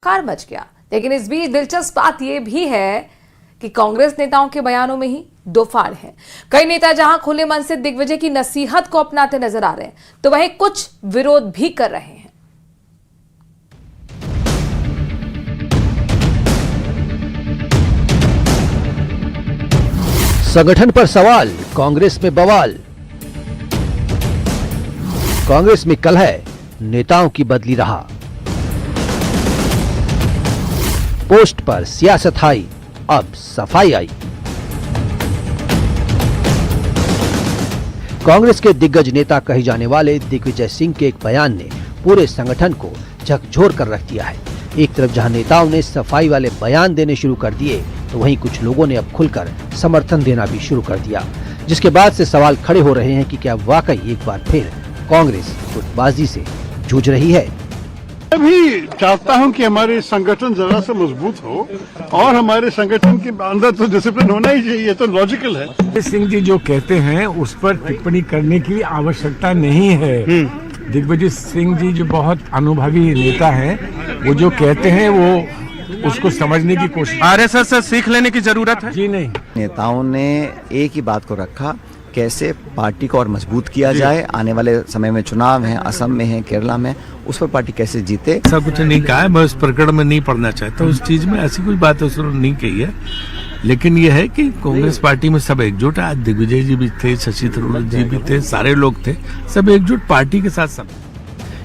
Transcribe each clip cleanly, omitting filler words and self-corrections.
Car much गया। लेकिन इस बीच दिलचस्प बात यह भी है कि कांग्रेस नेताओं के बयानों में ही दो फाड़ हैं। कई नेता जहां खुले मन से दिग्विजय की नसीहत को अपनाते नजर आ रहे हैं, तो वहीं कुछ विरोध भी कर रहे हैं। संगठन पर सवाल, कांग्रेस में बवाल। कांग्रेस में कलह, नेताओं की बदली राह। पोस्ट पर सियासत आई, अब सफाई आई। कांग्रेस के दिग्गज नेता कहे जाने वाले दिग्विजय सिंह के एक बयान ने पूरे संगठन को झकझोर कर रख दिया है। एक तरफ जहां नेताओं ने सफाई वाले बयान देने शुरू कर दिए, तो वहीं कुछ लोगों ने अब खुलकर समर्थन देना भी शुरू कर दिया, जिसके बाद से सवाल खड़े हो रहे हैं कि क्या वाकई एक बार फिर कांग्रेस गुटबाजी से जूझ रही है। मैं भी चाहता हूं कि हमारे संगठन जरा सा मजबूत हो और हमारे संगठन के अंदर तो डिसिप्लिन होना ही चाहिए, तो लॉजिकल है। सिंह जी जो कहते हैं उस पर टिप्पणी करने की आवश्यकता नहीं है। दिग्विजय सिंह जी जो बहुत अनुभवी नेता हैं, वो जो कहते हैं वो उसको समझने की कोशिश। आरएसएस से सीख लेने की जरूरत है। जी नहीं, नेताओं ने एक ही बात को रखा, कैसे पार्टी को और मजबूत किया जाए। आने वाले समय में चुनाव है, असम में है, केरला में, उस पर पार्टी कैसे जीते। ऐसा कुछ नहीं कहा है, मैं उस प्रकरण में नहीं पढ़ना चाहता। उस चीज में ऐसी कोई बात उसने नहीं कही है, लेकिन यह है कि कांग्रेस पार्टी में सब एकजुट है। आज दिग्विजय जी भी थे, शशि थरूर जी भी थे, सारे लोग थे, सब एकजुट पार्टी के साथ सब।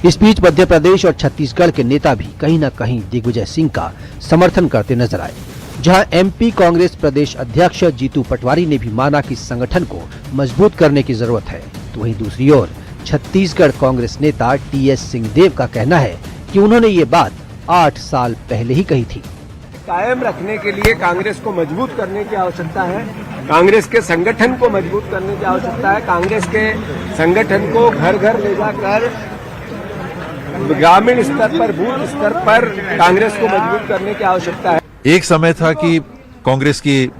इस बीच मध्य प्रदेश और छत्तीसगढ़ के नेता भी कहीं न कहीं दिग्विजय सिंह का समर्थन करते नजर आए। जहां एमपी कांग्रेस प्रदेश अध्यक्ष जीतू पटवारी ने भी माना कि संगठन को मजबूत करने की जरूरत है, तो वहीं दूसरी ओर छत्तीसगढ़ कांग्रेस नेता टीएस सिंहदेव का कहना है कि उन्होंने ये बात 8 साल पहले ही कही थी। कायम रखने के लिए कांग्रेस को मजबूत करने की आवश्यकता है, कांग्रेस के संगठन को मजबूत करने की आवश्यकता है, कांग्रेस के संगठन को घर घर ले जाकर ग्रामीण स्तर पर, बूथ स्तर पर कांग्रेस को मजबूत करने की आवश्यकता है। एक समय था कि कांग्रेस की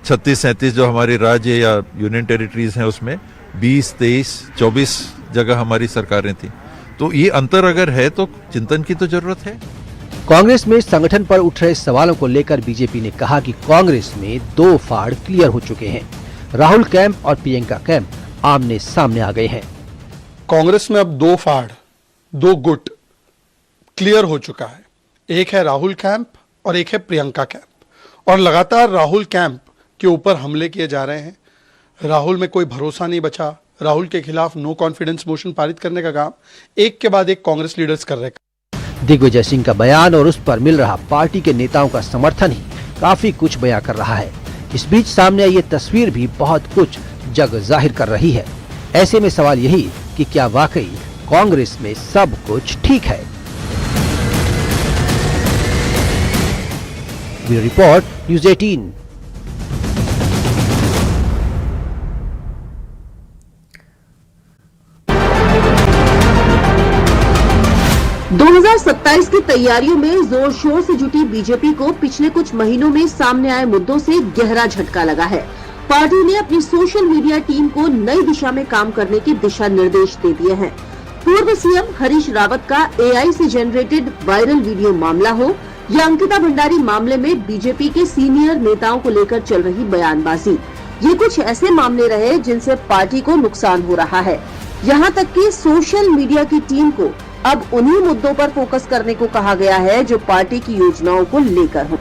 36-37 जो हमारे राज्य या यूनियन टेरिटरीज हैं, उसमें 20, 23, 24 जगह हमारी सरकारें थी। तो ये अंतर अगर है तो चिंतन की तो जरूरत है। कांग्रेस में संगठन पर उठ रहे सवालों को लेकर बीजेपी ने कहा कि कांग्रेस में 2 फाड़ क्लियर हो चुके हैं। राहुल कैंप और प्रियंका कैंप आमने सामने आ गए हैं। कांग्रेस में अब 2 फाड़, 2 गुट क्लियर हो चुका है। एक है राहुल कैंप और एक है प्रियंका कैंप, और लगातार राहुल कैंप के ऊपर हमले किए जा रहे हैं। राहुल में कोई भरोसा नहीं बचा। राहुल के खिलाफ नो कॉन्फिडेंस मोशन पारित करने का काम एक के बाद एक कांग्रेस लीडर्स कर रहे हैं। दिग्विजय सिंह का बयान और उस पर मिल रहा पार्टी के नेताओं का समर्थन ही काफी कुछ बयां कर रहा है। इस बीच सामने आई ये तस्वीर भी बहुत कुछ जग जाहिर कर रही है। ऐसे में सवाल यही कि क्या वाकई कांग्रेस में सब कुछ ठीक है। Bureau report, news 18। (2027) की तैयारियों में जोर शोर से जुटी बीजेपी को पिछले कुछ महीनों में सामने आए मुद्दों से गहरा झटका लगा है। पार्टी ने अपनी सोशल मीडिया टीम को नई दिशा में काम करने के दिशा निर्देश दे दिए हैं। पूर्व सीएम हरीश रावत का एआई से जनरेटेड वायरल वीडियो मामला हो या अंकिता भंडारी मामले में बीजेपी के सीनियर नेताओं को लेकर चल रही बयानबाजी, ये कुछ ऐसे मामले रहे जिनसे पार्टी को नुकसान हो रहा है। यहाँ तक कि सोशल मीडिया की टीम को अब उन्हीं मुद्दों पर फोकस करने को कहा गया है जो पार्टी की योजनाओं को लेकर हो।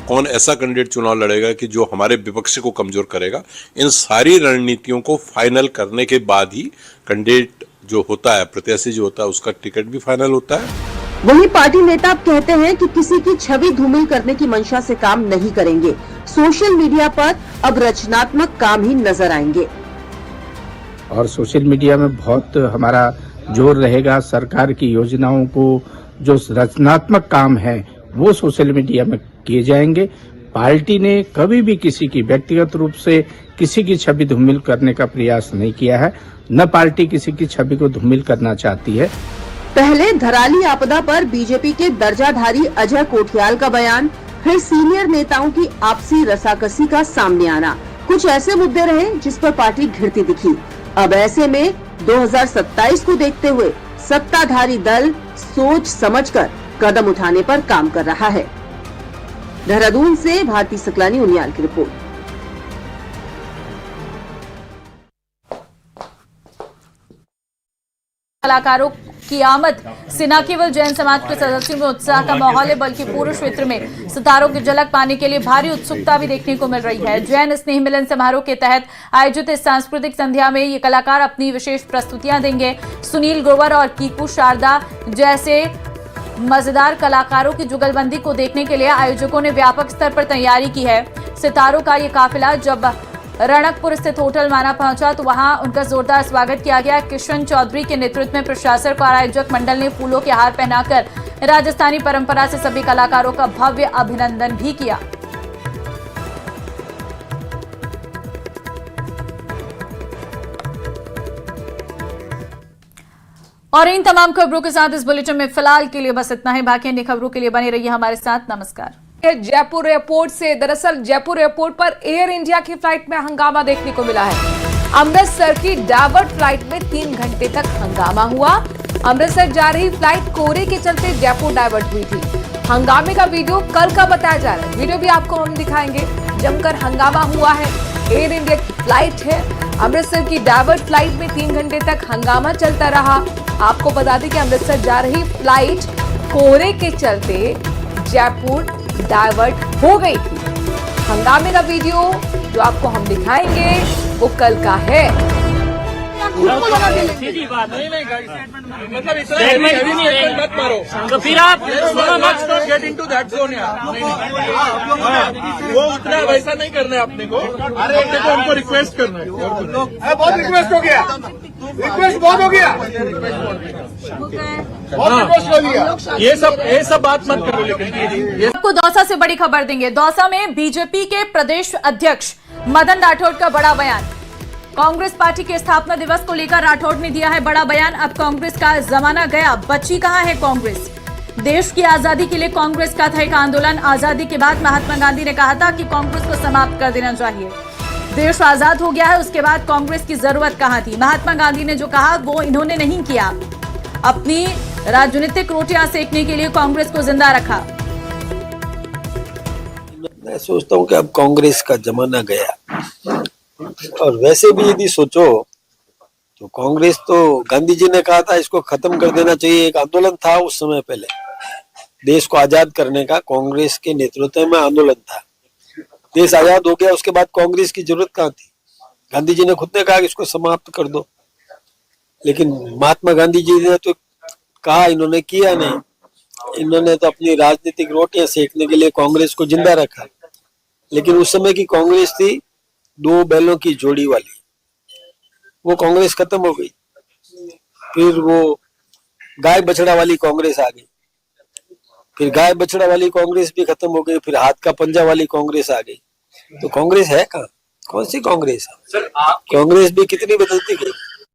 कौन ऐसा कैंडिडेट चुनाव लड़ेगा कि जो हमारे विपक्ष को कमजोर करेगा, इन सारी रणनीतियों को फाइनल करने के बाद ही कैंडिडेट जो होता है, प्रत्याशी जो होता है, उसका टिकट भी फाइनल होता है। वहीं पार्टी नेता अब कहते हैं कि किसी की छवि धूमिल करने की मंशा से काम नहीं करेंगे। सोशल मीडिया पर अब रचनात्मक काम ही नजर आएंगे और सोशल मीडिया में बहुत हमारा जोर रहेगा। सरकार की योजनाओं को जो रचनात्मक काम है वो सोशल मीडिया में किए जाएंगे। पार्टी ने कभी भी किसी की व्यक्तिगत रूप से किसी की छवि धूमिल करने का प्रयास नहीं किया है, न पार्टी किसी की छवि को धूमिल करना चाहती है। पहले धराली आपदा पर बीजेपी के दर्जाधारी अजय कोठियाल का बयान, फिर सीनियर नेताओं की आपसी रसाकसी का सामने आना, कुछ ऐसे मुद्दे रहे जिस पर पार्टी घिरती दिखी। अब ऐसे में 2027 को देखते हुए सत्ताधारी दल सोच समझकर कदम उठाने पर काम कर रहा है। देहरादून से भारती सकलानी उनियाल की रिपोर्ट। कलाकारों की आमद से न केवल जैन समाज के सदस्यों में उत्साह का माहौल है, बल्कि पूरे क्षेत्र में सितारों की झलक पाने के लिए भारी उत्सुकता भी देखने को मिल रही है। जैन स्नेह मिलन समारोह के तहत आयोजित इस सांस्कृतिक संध्या में ये कलाकार अपनी विशेष प्रस्तुतियां देंगे। सुनील ग्रोवर और कीकू शारदा जैसे मजेदार कलाकारों की जुगलबंदी को देखने के लिए आयोजकों ने व्यापक स्तर पर तैयारी की है। सितारों का ये काफिला जब रणकपुर स्थित होटल माना पहुंचा तो वहां उनका जोरदार स्वागत किया गया। किशन चौधरी के नेतृत्व में प्रशासक और आयोजक मंडल ने फूलों के हार पहनाकर राजस्थानी परंपरा से सभी कलाकारों का भव्य अभिनंदन भी किया। और इन तमाम खबरों के साथ इस बुलेटिन में फिलहाल के लिए बस इतना ही। बाकी अन्य खबरों के लिए बने रहिए हमारे साथ। नमस्कार। जयपुर एयरपोर्ट से दरअसल जयपुर एयरपोर्ट पर एयर इंडिया की फ्लाइट में हंगामा देखने को मिला है। अमृतसर की डाइवर्ट फ्लाइट में 3 घंटे तक हंगामा हुआ। अमृतसर जा रही फ्लाइट कोहरे के चलते जयपुर डाइवर्ट हुई थी। हंगामे का वीडियो कल का बताया जा रहा है, वीडियो भी आपको हम दिखाएंगे। जमकर हंगामा हुआ है। एयर इंडिया की फ्लाइट है, अमृतसर की डाइवर्ट फ्लाइट में 3 घंटे तक हंगामा चलता रहा। आपको बता दें कि अमृतसर जा रही फ्लाइट कोहरे के चलते जयपुर डाइवर्ट हो गई थी। हंगामे का वीडियो जो आपको हम दिखाएंगे वो कल का है। मत मारो तो फिर आप गेट इनटू दैट जोन यार। वो उतना वैसा नहीं करना है अपने को, अपने को उनको रिक्वेस्ट करना है। बहुत रिक्वेस्ट हो गया, रिक्वेस्ट बहुत हो गया, बहुत रिक्वेस्ट हो गया। ये सब बात मत करो। लेकिन आपको दौसा से बड़ी खबर देंगे। दौसा में बीजेपी के प्रदेश अध्यक्ष मदन राठौड़ का बड़ा बयान। कांग्रेस पार्टी के स्थापना दिवस को लेकर राठौड़ ने दिया है बड़ा बयान। अब कांग्रेस का जमाना गया, बची कहां है कांग्रेस। देश की आजादी के लिए कांग्रेस का था एक आंदोलन। आजादी के बाद महात्मा गांधी ने कहा था कि कांग्रेस को समाप्त कर देना चाहिए। देश आजाद हो गया है, उसके बाद कांग्रेस की जरूरत कहां थी। महात्मा गांधी ने जो कहा वो इन्होंने नहीं किया। अपनी राजनीतिक रोटियां सेकने के लिए कांग्रेस को जिंदा रखा। मैं सोचता हूँ कि अब कांग्रेस का जमाना गया। और वैसे भी यदि सोचो तो कांग्रेस तो गांधी जी ने कहा था इसको खत्म कर देना चाहिए। एक आंदोलन था उस समय, पहले देश को आजाद करने का कांग्रेस के नेतृत्व में आंदोलन था। देश आजाद हो गया, उसके बाद कांग्रेस की जरूरत कहाँ थी। गांधी जी ने खुद ने कहा कि इसको समाप्त कर दो, लेकिन महात्मा गांधी जी ने तो कहा, इन्होंने किया नहीं। इन्होंने तो अपनी राजनीतिक रोटियां सेकने के लिए कांग्रेस को जिंदा रखा। लेकिन उस समय की कांग्रेस थी 2 बैलों की जोड़ी वाली, वो कांग्रेस खत्म हो गई। फिर वो गाय बछड़ा वाली कांग्रेस आ गई, फिर गाय बछड़ा वाली कांग्रेस भी खत्म हो गई, फिर हाथ का पंजा वाली कांग्रेस आ गई। तो कांग्रेस है कहाँ? कौन सी कांग्रेस है? कांग्रेस भी कितनी बदलती गई।